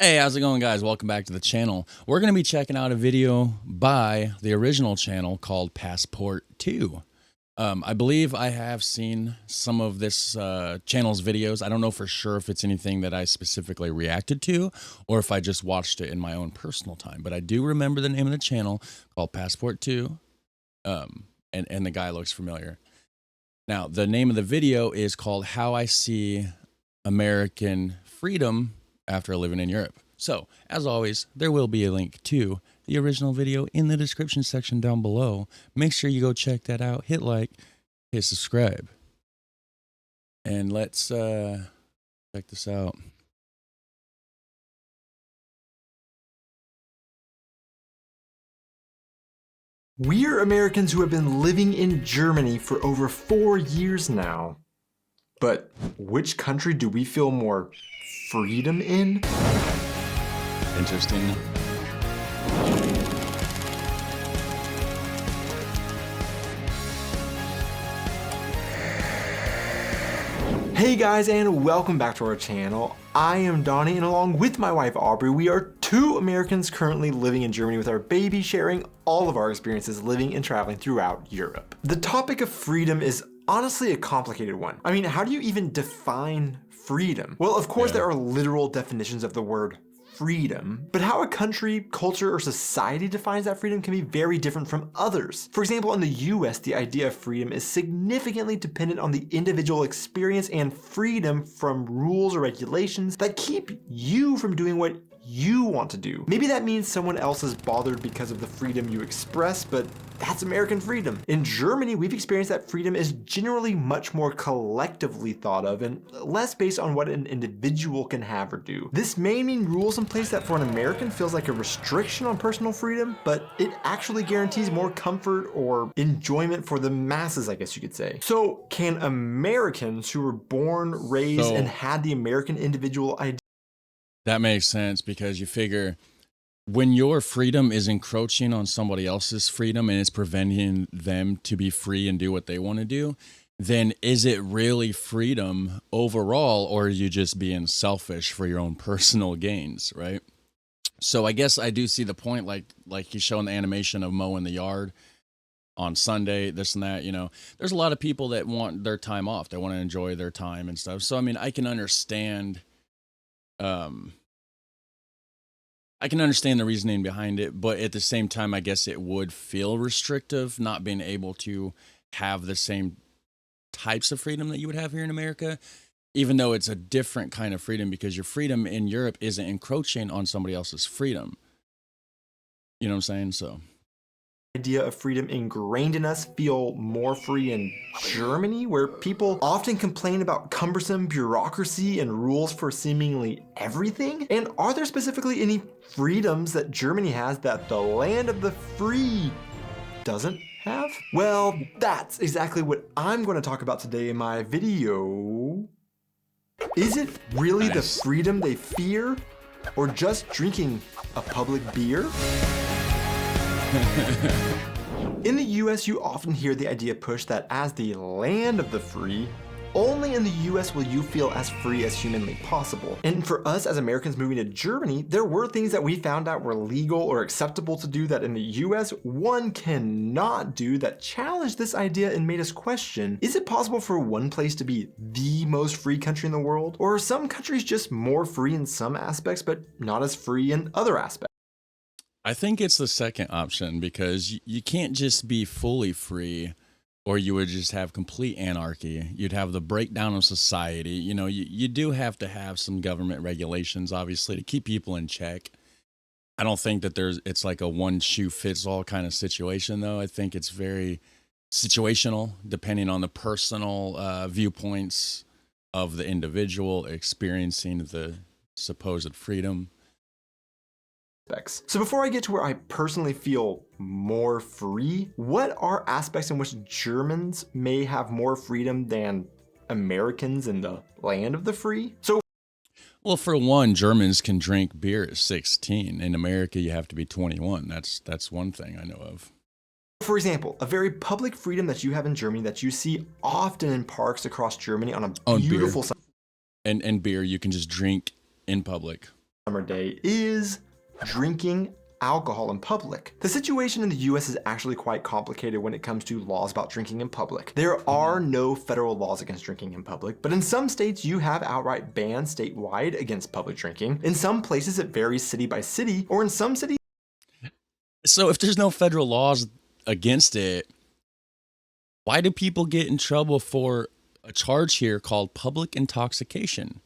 Hey, how's it going, guys? Welcome back to the channel. We're going to be checking out a video by the original channel called Passport 2. I believe I have seen some of this channel's videos. I don't know for sure if it's anything that I specifically reacted to or if I just watched it in my own personal time. But I do remember the name of the channel called Passport 2, and the guy looks familiar. Now, the name of the video is called How I See American Freedom After Living in Europe. So, as always, there will be a link to the original video in the description section down below. Make sure you go check that out. Hit like, hit subscribe. And let's check this out. We're Americans who have been living in Germany for over 4 years now. But which country do we feel more freedom in? Interesting. Hey guys, and welcome back to our channel. I am Donnie, and along with my wife Aubrey, we are two Americans currently living in Germany with our baby, sharing all of our experiences living and traveling throughout Europe. The topic of freedom is honestly a complicated one. I mean, how do you even define freedom? Well, of course, there are literal definitions of the word freedom, but how a country, culture, or society defines that freedom can be very different from others. For example, in the US, the idea of freedom is significantly dependent on the individual experience and freedom from rules or regulations that keep you from doing what you want to do. Maybe that means someone else is bothered because of the freedom you express, but that's American freedom. In Germany, we've experienced that freedom is generally much more collectively thought of and less based on what an individual can have or do. This may mean rules in place that for an American feels like a restriction on personal freedom, but it actually guarantees more comfort or enjoyment for the masses, I guess you could say. So can Americans who were born, raised, and had the American individual identity? That makes sense, because you figure when your freedom is encroaching on somebody else's freedom and it's preventing them to be free and do what they want to do, then is it really freedom overall, or are you just being selfish for your own personal gains, right? So I guess I do see the point, like you show in the animation of mowing the yard on Sunday, this and that, you know, there's a lot of people that want their time off. They want to enjoy their time and stuff. So, I mean, I can understand the reasoning behind it, but at the same time, I guess it would feel restrictive not being able to have the same types of freedom that you would have here in America, even though it's a different kind of freedom, because your freedom in Europe isn't encroaching on somebody else's freedom. You know what I'm saying? So Idea of freedom ingrained in us feel more free in Germany, where people often complain about cumbersome bureaucracy and rules for seemingly everything? And are there specifically any freedoms that Germany has that the land of the free doesn't have? Well, that's exactly what I'm going to talk about today in my video. Is it really the freedom they fear, or just drinking a public beer? In the US, you often hear the idea pushed that as the land of the free, only in the US will you feel as free as humanly possible. And for us as Americans moving to Germany, there were things that we found out were legal or acceptable to do that in the US one cannot do, that challenged this idea and made us question, is it possible for one place to be the most free country in the world? Or are some countries just more free in some aspects but not as free in other aspects? I think it's the second option, because you can't just be fully free, or you would just have complete anarchy. You'd have the breakdown of society. You know, you do have to have some government regulations, obviously, to keep people in check. I don't think that it's like a one shoe fits all kind of situation, though. I think it's very situational, depending on the personal viewpoints of the individual experiencing the supposed freedom. So before I get to where I personally feel more free, what are aspects in which Germans may have more freedom than Americans in the land of the free? Well, for one, Germans can drink beer at 16. In America, you have to be 21. That's one thing I know of. For example, a very public freedom that you have in Germany that you see often in parks across Germany on a beautiful and beer you can just drink in public. summer day is drinking alcohol in public. The situation in the US is actually quite complicated when it comes to laws about drinking in public. There are no federal laws against drinking in public, but in some states you have outright bans statewide against public drinking. In some places it varies city by city, or in some cities. So if there's no federal laws against it, why do people get in trouble for a charge here called public intoxication?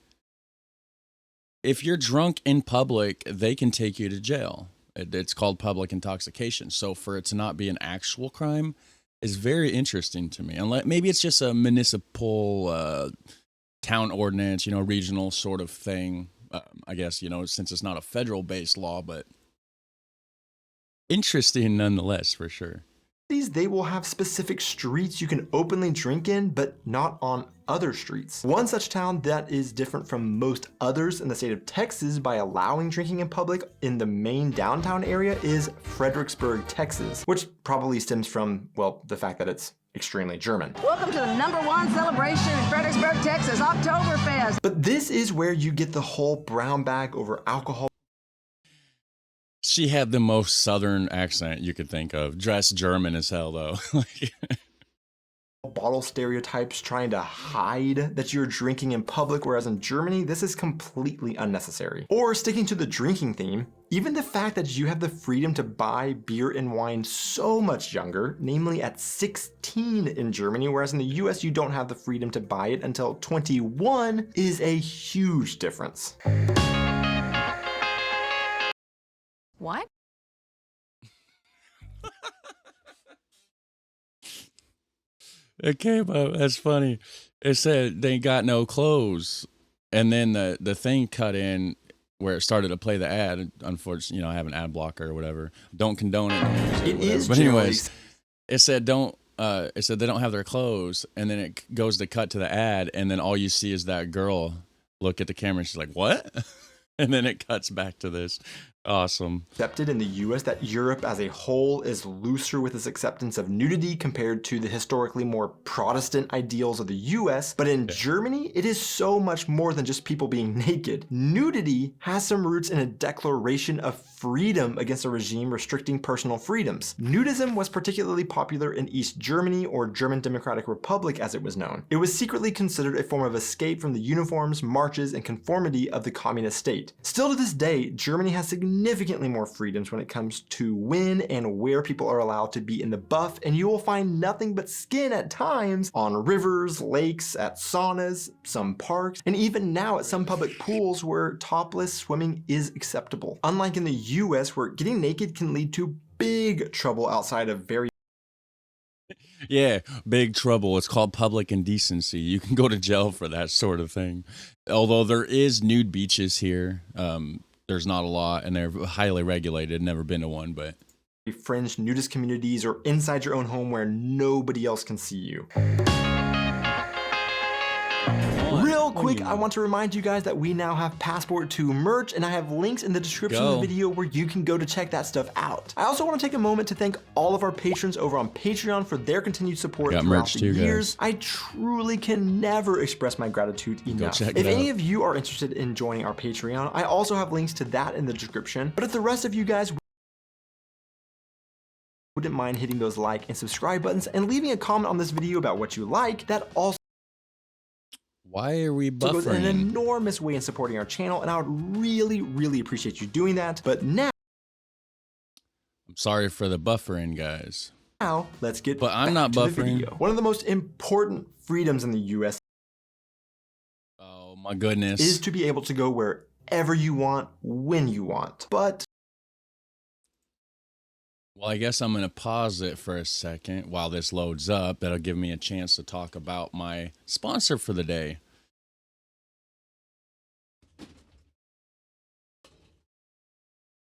If you're drunk in public, they can take you to jail. It's called public intoxication. So for it to not be an actual crime is very interesting to me. Unless maybe it's just a municipal town ordinance, regional sort of thing. I guess, since it's not a federal based law, but interesting nonetheless, for sure. They will have specific streets you can openly drink in, but not on other streets. One such town that is different from most others in the state of Texas by allowing drinking in public in the main downtown area is Fredericksburg, Texas, which probably stems from, well, the fact that it's extremely German. Welcome to the #1 celebration in Fredericksburg, Texas, Oktoberfest. But this is where you get the whole brown bag over alcohol. She had the most southern accent you could think of. Dressed German as hell, though. Bottle stereotypes trying to hide that you're drinking in public, whereas in Germany, this is completely unnecessary. Or sticking to the drinking theme, even the fact that you have the freedom to buy beer and wine so much younger, namely at 16 in Germany, whereas in the US you don't have the freedom to buy it until 21, is a huge difference. What? Okay, but that's funny. It said they got no clothes, and then the thing cut in where it started to play the ad. Unfortunately, I have an ad blocker or whatever. Don't condone it. It is, but anyways, it said don't. It said they don't have their clothes, and then it goes to cut to the ad, and then all you see is that girl look at the camera, and she's like, "What?" And then it cuts back to this. Awesome. Accepted in the US that Europe as a whole is looser with its acceptance of nudity compared to the historically more Protestant ideals of the US, but in Germany, it is so much more than just people being naked. Nudity has some roots in a declaration of freedom against a regime restricting personal freedoms. Nudism was particularly popular in East Germany, or German Democratic Republic as it was known. It was secretly considered a form of escape from the uniforms, marches, and conformity of the communist state. Still to this day, Germany has significantly more freedoms when it comes to when and where people are allowed to be in the buff, and you will find nothing but skin at times on rivers, lakes, at saunas, some parks, and even now at some public pools where topless swimming is acceptable. Unlike in the US, where getting naked can lead to big trouble outside of very Yeah, big trouble. It's called public indecency. You can go to jail for that sort of thing. Although there is nude beaches here. There's not a lot, and they're highly regulated. Never been to one, but fringe nudist communities or inside your own home where nobody else can see you. Real quick, I want to remind you guys that we now have Passport 2 merch, and I have links in the description of the video where you can go to check that stuff out. I also want to take a moment to thank all of our patrons over on Patreon for their continued support throughout the years. I truly can never express my gratitude enough. If any of you are interested in joining our Patreon, I also have links to that in the description. But if the rest of you guys wouldn't mind hitting those like and subscribe buttons and leaving a comment on this video about what you like, that also why are we buffering? goes in an enormous way in supporting our channel, and I would really, really appreciate you doing that. But now, I'm sorry for the buffering, guys. Now let's get but I'm not buffering. The video. One of the most important freedoms in the US, oh my goodness, is to be able to go wherever you want, when you want. But well, I guess I'm going to pause it for a second while this loads up. That'll give me a chance to talk about my sponsor for the day.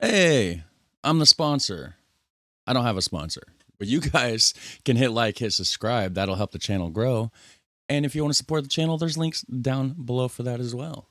Hey, I'm the sponsor. I don't have a sponsor, but you guys can hit like, hit subscribe. That'll help the channel grow. And if you want to support the channel, there's links down below for that as well.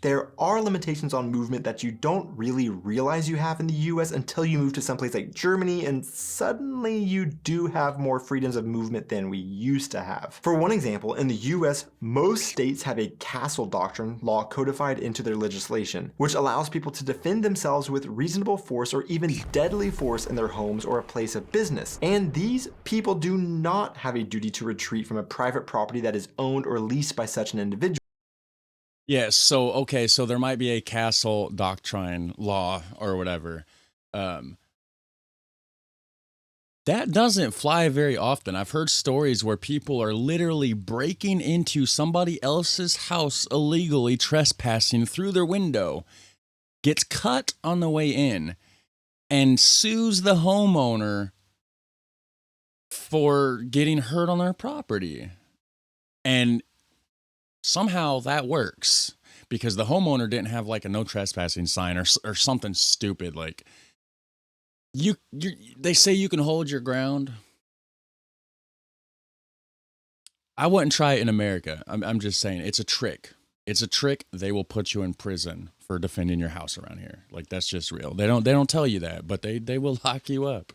there are limitations on movement that you don't really realize you have in the US until you move to someplace like Germany, and suddenly you do have more freedoms of movement than we used to have. For one example, in the US, most states have a castle doctrine law codified into their legislation, which allows people to defend themselves with reasonable force or even deadly force in their homes or a place of business. And these people do not have a duty to retreat from a private property that is owned or leased by such an individual. Yeah, so okay, so there might be a castle doctrine law or whatever. Um, that doesn't fly very often. I've heard stories where people are literally breaking into somebody else's house illegally, trespassing through their window, gets cut on the way in, and sues the homeowner for getting hurt on their property. And somehow that works because the homeowner didn't have like a no trespassing sign or something stupid like they say you can hold your ground. I wouldn't try it in America. I'm just saying it's a trick. It's a trick. They will put you in prison for defending your house around here. Like that's just real. They don't tell you that, but they will lock you up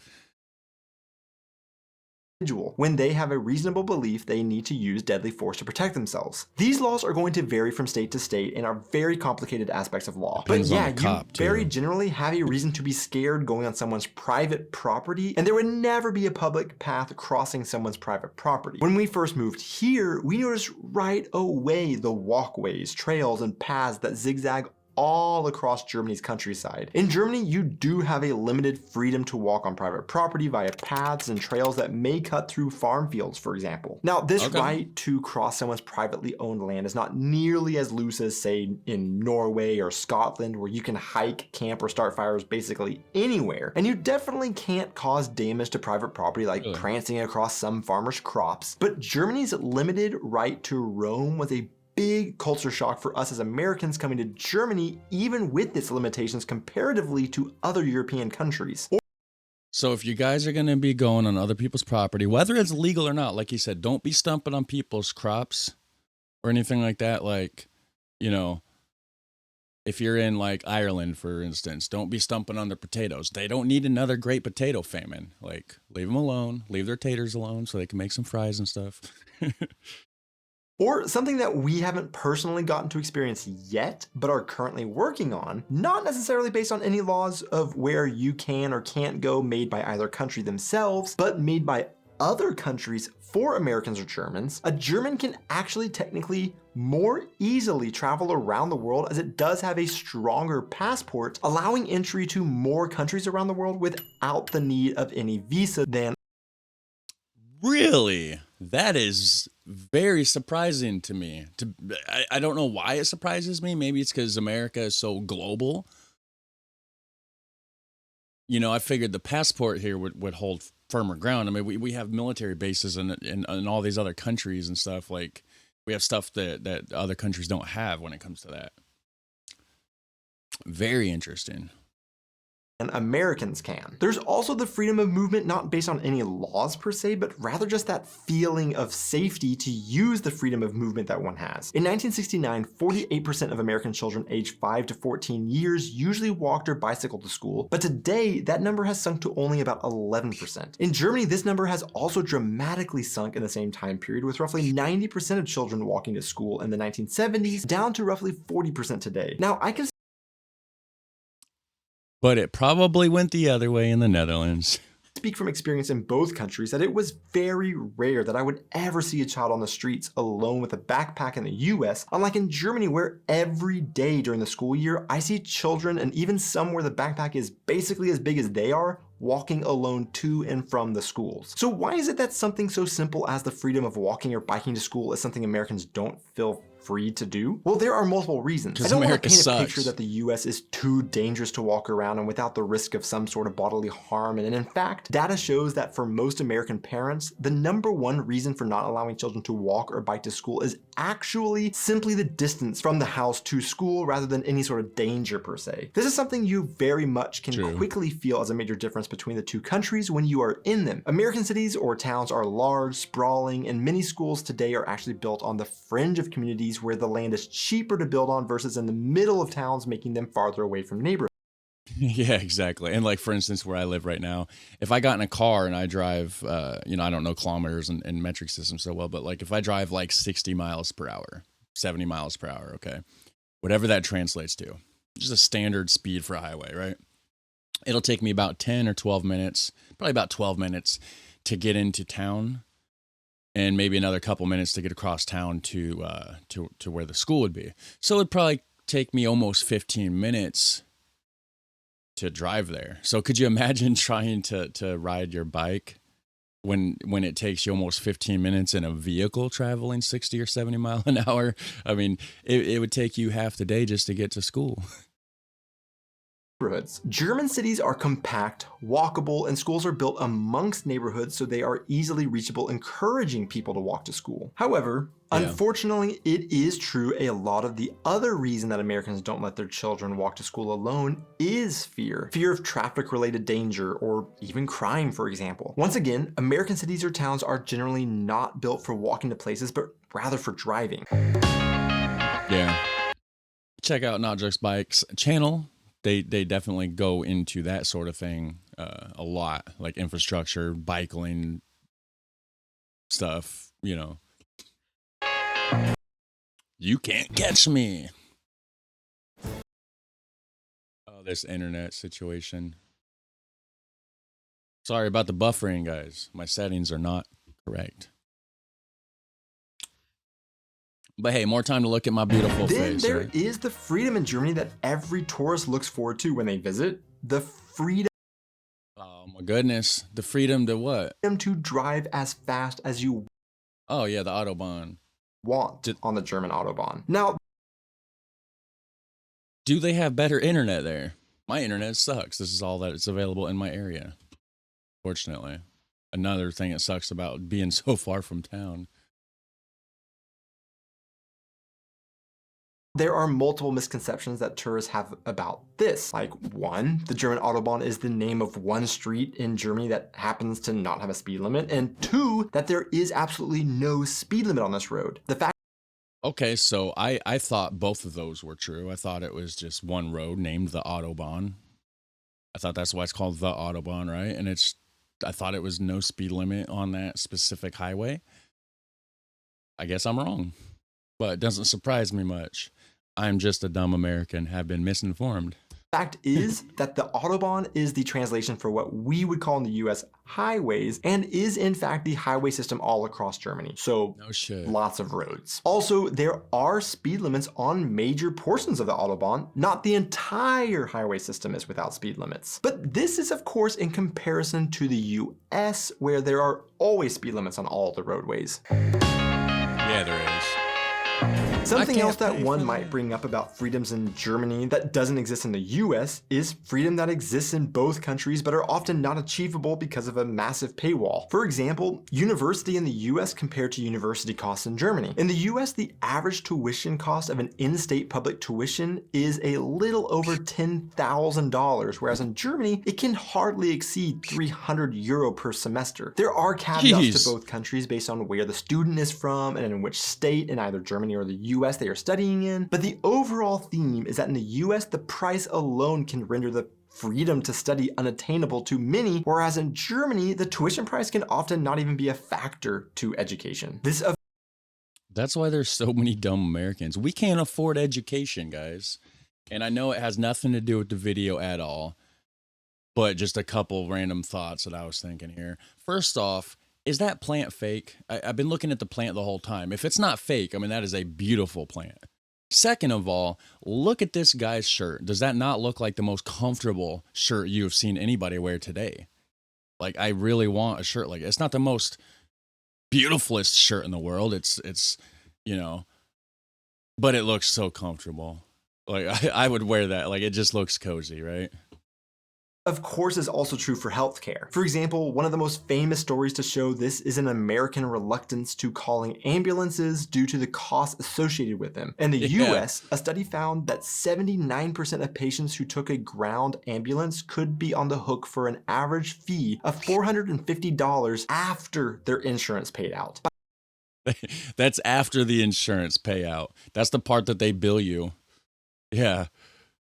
when they have a reasonable belief they need to use deadly force to protect themselves. These laws are going to vary from state to state and are very complicated aspects of law. Depends but yeah, on the cop, you very too. generally have a reason to be scared going on someone's private property, and there would never be a public path crossing someone's private property. When we first moved here, we noticed right away the walkways, trails, and paths that zigzag all across Germany's countryside. In Germany, you do have a limited freedom to walk on private property via paths and trails that may cut through farm fields, for example. Now, this right to cross someone's privately owned land is not nearly as loose as, say, in Norway or Scotland, where you can hike, camp, or start fires basically anywhere. And you definitely can't cause damage to private property like prancing across some farmers' crops. But Germany's limited right to roam was a big culture shock for us as Americans coming to Germany, even with its limitations comparatively to other European countries. So if you guys are going to be going on other people's property, whether it's legal or not, like you said, don't be stumping on people's crops or anything like that. Like, you know, if you're in like Ireland, for instance, don't be stumping on their potatoes. They don't need another great potato famine. Like, leave them alone, leave their taters alone so they can make some fries and stuff. Or something that we haven't personally gotten to experience yet, but are currently working on, not necessarily based on any laws of where you can or can't go made by either country themselves, but made by other countries for Americans or Germans. A German can actually technically more easily travel around the world as it does have a stronger passport, allowing entry to more countries around the world without the need of any visa than. Really? That is very surprising to me. I don't know why it surprises me. Maybe it's because America is so global. You know, I figured the passport here would hold firmer ground. I mean, we have military bases in all these other countries and stuff. Like, we have stuff that other countries don't have when it comes to that. Very interesting. And Americans can. There's also the freedom of movement not based on any laws per se, but rather just that feeling of safety to use the freedom of movement that one has. In 1969, 48% of American children aged 5 to 14 years usually walked or bicycled to school, but today that number has sunk to only about 11%. In Germany, this number has also dramatically sunk in the same time period, with roughly 90% of children walking to school in the 1970s, down to roughly 40% today. Now, I can But it probably went the other way in the Netherlands. speak from experience in both countries that it was very rare that I would ever see a child on the streets alone with a backpack in the US, unlike in Germany where every day during the school year I see children, and even some where the backpack is basically as big as they are, walking alone to and from the schools. So why is it that something so simple as the freedom of walking or biking to school is something Americans don't feel free to do? Well, there are multiple reasons. I don't want to paint a picture that the US is too dangerous to walk around and without the risk of some sort of bodily harm. And in fact, data shows that for most American parents, the number one reason for not allowing children to walk or bike to school is actually simply the distance from the house to school rather than any sort of danger per se. This is something you very much can quickly feel as a major difference between the two countries when you are in them. American cities or towns are large, sprawling, and many schools today are actually built on the fringe of communities cities where the land is cheaper to build on versus in the middle of towns, making them farther away from neighborhoods. Yeah, exactly. And like, for instance, where I live right now, if I got in a car and I drive, I don't know kilometers and metric systems so well, but like if I drive like 60 miles per hour, 70 miles per hour, okay, whatever that translates to, just a standard speed for a highway, right? It'll take me about 10 or 12 minutes, probably about 12 minutes to get into town, and maybe another couple minutes to get across town to where the school would be. So it'd probably take me almost 15 minutes to drive there. So could you imagine trying to ride your bike when it takes you almost 15 minutes in a vehicle traveling 60 or 70 mile an hour? I mean, it would take you half the day just to get to school. German cities are compact, walkable, and schools are built amongst neighborhoods so they are easily reachable, encouraging people to walk to school. However, unfortunately, it is true a lot of the other reason that Americans don't let their children walk to school alone is fear. Fear of traffic-related danger or even crime, for example. Once again, American cities or towns are generally not built for walking to places, but rather for driving. Yeah. Check out Not Just Bikes channel. They definitely go into that sort of thing a lot, like infrastructure, bike lane stuff, You can't catch me. Oh, this internet situation. Sorry about the buffering, guys. My settings are not correct. But hey, more time to look at my beautiful face. Then there right? is the freedom in Germany that every tourist looks forward to when they visit. The freedom Oh my goodness. The freedom to what? to drive as fast as you Oh yeah, the Autobahn. want on the German Autobahn. Now, Do they have better internet there? My internet sucks. This is all that is available in my area. Fortunately. Another thing that sucks about being so far from town. there are multiple misconceptions that tourists have about this. Like, one, the German Autobahn is the name of one street in Germany that happens to not have a speed limit. And two, that there is absolutely no speed limit on this road. The fact Okay, so I thought both of those were true. I thought it was just one road named the Autobahn. I thought that's why it's called the Autobahn, right? And I thought it was no speed limit on that specific highway. I guess I'm wrong, but it doesn't surprise me much. I'm just a dumb American, have been misinformed. fact is that the Autobahn is the translation for what we would call in the US highways, and is in fact the highway system all across Germany. So No shit. lots of roads. Also, there are speed limits on major portions of the Autobahn. Not the entire highway system is without speed limits. But this is of course in comparison to the US, where there are always speed limits on all the roadways. Yeah, there is. Something else that pay one for might that. bring up about freedoms in Germany that doesn't exist in the US is freedom that exists in both countries but are often not achievable because of a massive paywall. For example, university in the US compared to university costs in Germany. In the US, the average tuition cost of an in-state public tuition is a little over $10,000, whereas in Germany, it can hardly exceed €300 per semester. There are caveats Jeez. to both countries based on where the student is from and in which state in either Germany or the US they are studying in, but the overall theme is that in the US, the price alone can render the freedom to study unattainable to many, whereas in Germany, the tuition price can often not even be a factor to education. That's why there's so many dumb Americans. We can't afford education, guys. And I know it has nothing to do with the video at all, but just a couple random thoughts that I was thinking here. First off, is that plant fake? I've been looking at the plant the whole time. If it's not fake, I mean, that is a beautiful plant. Second of all, look at this guy's shirt. Does that not look like the most comfortable shirt you have seen anybody wear today? Like, I really want a shirt like it. It's not the most beautifulest shirt in the world. It's but it looks so comfortable. Like, I would wear that. Like, it just looks cozy, right? Of course, is also true for healthcare. For example, one of the most famous stories to show this is an American reluctance to calling ambulances due to the costs associated with them. In the US, a study found that 79% of patients who took a ground ambulance could be on the hook for an average fee of $450 after their insurance paid out. That's after the insurance payout. That's the part that they bill you. Yeah.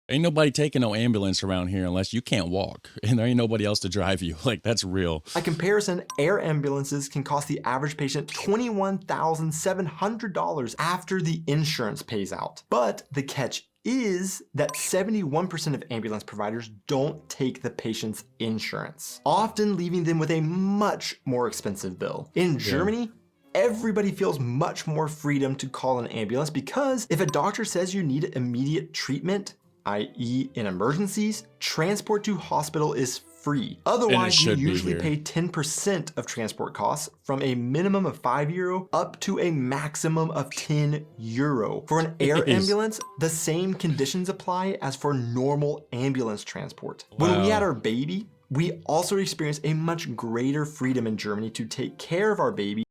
Ain't nobody taking no ambulance around here unless you can't walk and there ain't nobody else to drive you. Like, that's real. By comparison, air ambulances can cost the average patient $21,700 after the insurance pays out. But the catch is that 71% of ambulance providers don't take the patient's insurance, often leaving them with a much more expensive bill. In Germany, everybody feels much more freedom to call an ambulance because if a doctor says you need immediate treatment, i.e. in emergencies, transport to hospital is free. Otherwise, you usually pay 10% of transport costs from a minimum of €5 up to a maximum of €10. For an air ambulance, the same conditions apply as for normal ambulance transport. When we had our baby, we also experienced a much greater freedom in Germany to take care of our baby.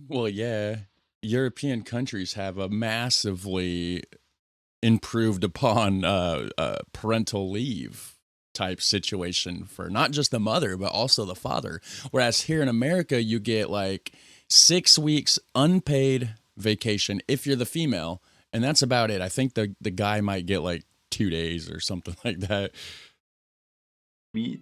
Well, yeah, European countries have a massively improved upon parental leave type situation for not just the mother, but also the father. Whereas here in America, you get like 6 weeks unpaid vacation if you're the female, and that's about it. I think the guy might get like 2 days or something like that.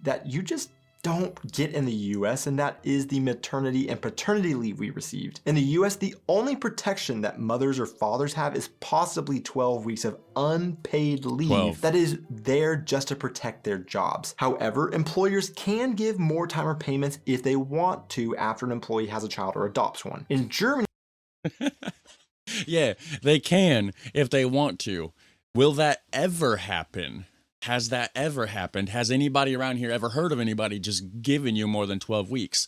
That you just don't get in the US, and that is the maternity and paternity leave we received. In the US, the only protection that mothers or fathers have is possibly 12 weeks of unpaid leave that is there just to protect their jobs. However, employers can give more time or payments if they want to after an employee has a child or adopts one. In Germany, yeah, they can if they want to. Will that ever happen? Has that ever happened? Has anybody around here ever heard of anybody just giving you more than 12 weeks?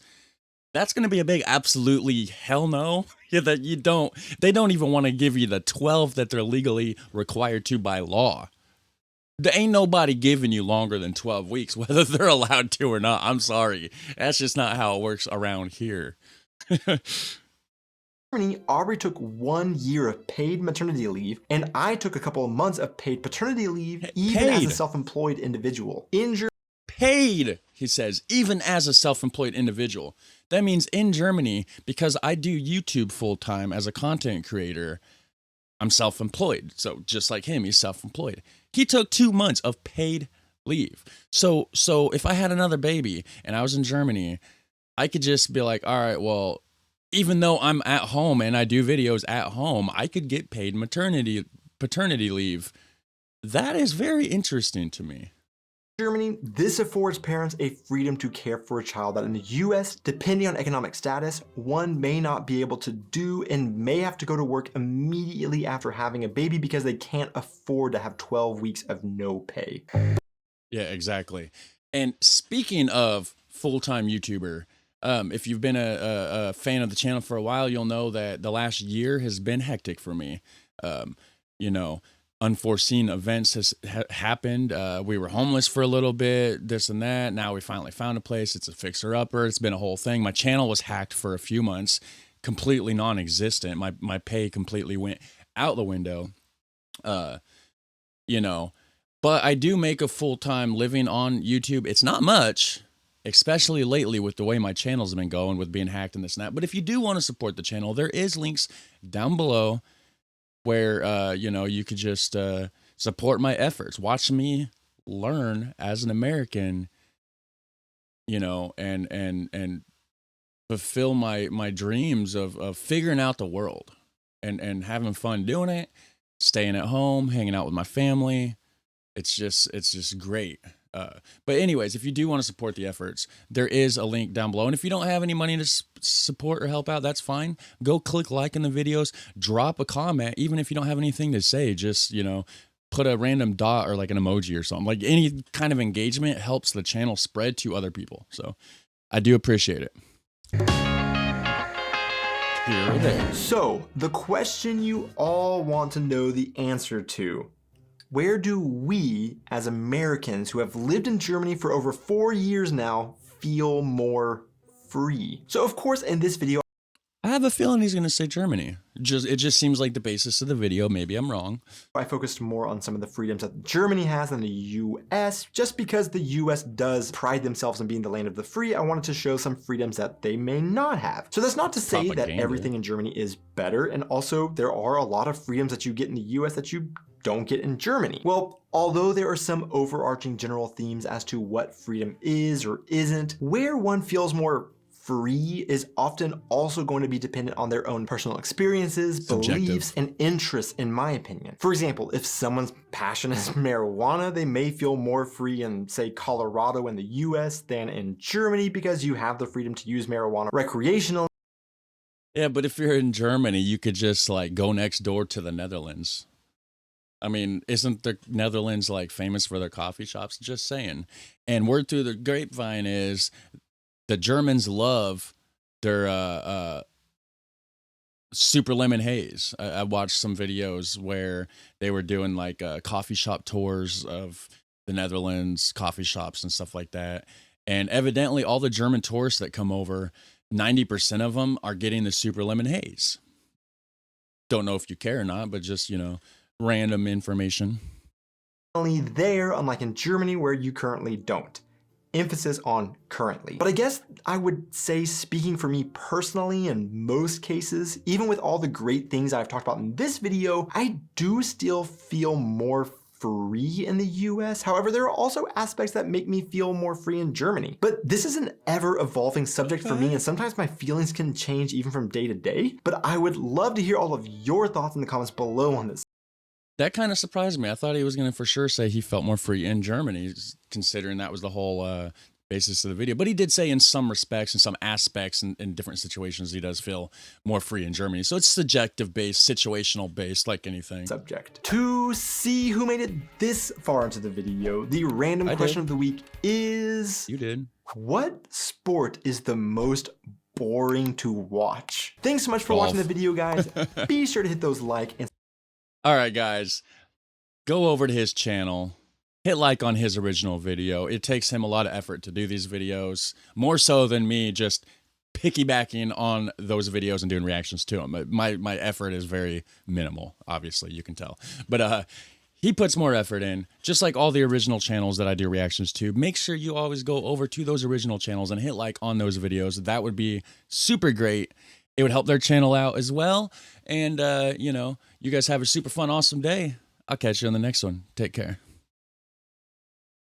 That's going to be a big absolutely hell no. Yeah, that you don't, they don't even want to give you the 12 that they're legally required to by law. There ain't nobody giving you longer than 12 weeks, whether they're allowed to or not. I'm sorry. That's just not how it works around here. Aubrey took 1 year of paid maternity leave, and I took a couple of months of paid paternity leave, even as a self-employed individual. Paid, he says, even as a self-employed individual. That means in Germany, because I do YouTube full-time as a content creator, I'm self-employed. So just like him, he's self-employed. He took 2 months of paid leave. So if I had another baby and I was in Germany, I could just be like, all right, well, even though I'm at home and I do videos at home, I could get paid paternity leave. That is very interesting to me. Germany, this affords parents a freedom to care for a child that in the US, depending on economic status, one may not be able to do and may have to go to work immediately after having a baby because they can't afford to have 12 weeks of no pay. Yeah, exactly. And speaking of full-time YouTuber, if you've been a fan of the channel for a while, you'll know that the last year has been hectic for me. You know, unforeseen events has happened. We were homeless for a little bit, this and that. Now we finally found a place. It's a fixer-upper. It's been a whole thing. My channel was hacked for a few months, completely non-existent. My pay completely went out the window. You know, but I do make a full-time living on YouTube. It's not much, especially lately with the way my channel's been going with being hacked and this and that. But if you do want to support the channel, there is links down below where, you know, you could just support my efforts. Watch me learn as an American, you know, and fulfill my dreams of figuring out the world and having fun doing it, staying at home, hanging out with my family. It's just great. But anyways, if you do want to support the efforts, there is a link down below. And if you don't have any money to support or help out, that's fine. Go click like in the videos, drop a comment, even if you don't have anything to say, just, you know, put a random dot or like an emoji or something. Like any kind of engagement helps the channel spread to other people. So I do appreciate it. Here it is. So the question you all want to know the answer to: where do we, as Americans who have lived in Germany for over 4 years now, feel more free? So of course, in this video, I have a feeling he's going to say Germany. It just seems like the basis of the video. Maybe I'm wrong. I focused more on some of the freedoms that Germany has than the US. Just because the US does pride themselves on being the land of the free, I wanted to show some freedoms that they may not have. So that's not to say that everything in Germany is better, and also there are a lot of freedoms that you get in the US that you don't get in Germany. Well, although there are some overarching general themes as to what freedom is or isn't, where one feels more free is often also going to be dependent on their own personal experiences, beliefs, and interests, in my opinion. For example, if someone's passion is marijuana, they may feel more free in, say, Colorado in the US than in Germany because you have the freedom to use marijuana recreationally. Yeah, but if you're in Germany, you could just like go next door to the Netherlands. I mean, isn't the Netherlands like famous for their coffee shops? Just saying. And word through the grapevine is the Germans love their super lemon haze. I watched some videos where they were doing like coffee shop tours of the Netherlands, coffee shops and stuff like that. And evidently all the German tourists that come over, 90% of them are getting the super lemon haze. Don't know if you care or not, but just, you know, random information. There, unlike in Germany where you currently don't. Emphasis on currently. But I guess I would say, speaking for me personally, in most cases, even with all the great things I've talked about in this video, I do still feel more free in the US. However, there are also aspects that make me feel more free in Germany. But this is an ever-evolving subject for me, and sometimes my feelings can change even from day to day. But I would love to hear all of your thoughts in the comments below on this. That kind of surprised me. I thought he was going to for sure say he felt more free in Germany, considering that was the whole basis of the video. But he did say in some respects, in some aspects, in different situations, he does feel more free in Germany. So it's subjective based, situational based, like anything. Subject. To see who made it this far into the video, the random question of the week is... You did. What sport is the most boring to watch? Thanks so much for watching the video, guys. Be sure to hit those like and... All right, guys, go over to his channel, hit like on his original video. It takes him a lot of effort to do these videos, more so than me just piggybacking on those videos and doing reactions to them. My effort is very minimal, obviously, you can tell. But he puts more effort in, just like all the original channels that I do reactions to. Make sure you always go over to those original channels and hit like on those videos. That would be super great. It would help their channel out as well. And, you know, you guys have a super fun, awesome day. I'll catch you on the next one. Take care.